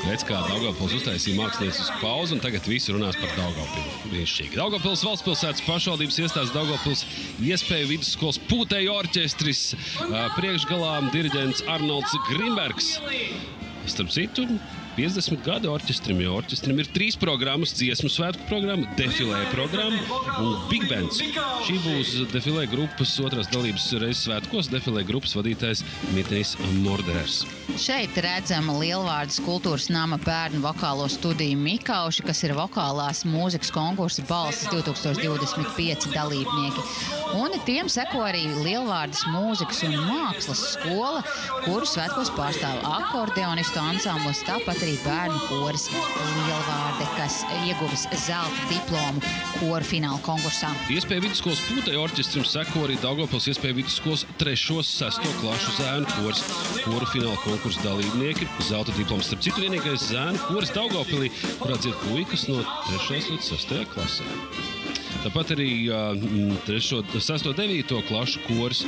Pēc kā Daugavpils uztaisīja māksliniecisku pauzi, un tagad visi runās par Daugavpili. Brīnišķīgi. Daugavpils valstspilsētas pašvaldības iestādes Daugavpils Iespēju vidusskolas Pūtēju orķestris, priekšgalā diriģents Arnolds Grimbergs. Starp citu, 50 gadu orķestrim, jo orķestrim ir 3 programmas: dziesmu svētku programma, defilē programma un Big Bands. Šī būs defilē grupas otrās dalības reizes svētkos, defilē grupas vadītājs Mitejs Morderers. Šeit redzama Lielvārdes kultūras nama bērnu vokālo studiju Mikauši, kas ir vokālās mūzikas konkursa Balsis 2025 dalībnieki. Un tiem seko arī Lielvārdes mūzikas un mākslas skola, kuru svētkos pārstāv akordeonistu ansamblis, tāpat arī bērnu koris Lielvārde, kas ieguvis zelta diplomu koru fināla konkursā. Iespēju vidusskolas Pūtēju orķestrim seko arī Daugavpils Iespēju vidusskolas 3.–6. klašu zēnu koris koru fināla konkursa dalībnieki. Zelta diploms, starp citu, vienīgais zēnu koris Daugavpilī, kurā dzied puikas no 3. līdz 6. klasē. Tāpat arī 6.–9. klašu koris,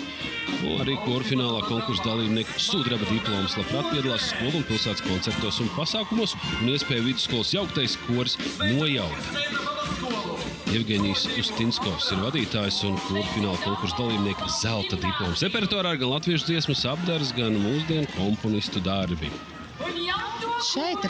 arī koru finālā konkursa dalībnieki sudraba diplomas labprāt piedalās skolu un pilsētas koncertos un pasākumos, un Iespēju vidusskolas jauktais koris Nojauta. Evgeņijs Ustinskovs ir vadītājs un koru fināla konkursa dalībnieki zelta diploms. Repertuārā gan latviešu dziesmas apdars, gan mūsdienu komponistu darbi. Šeit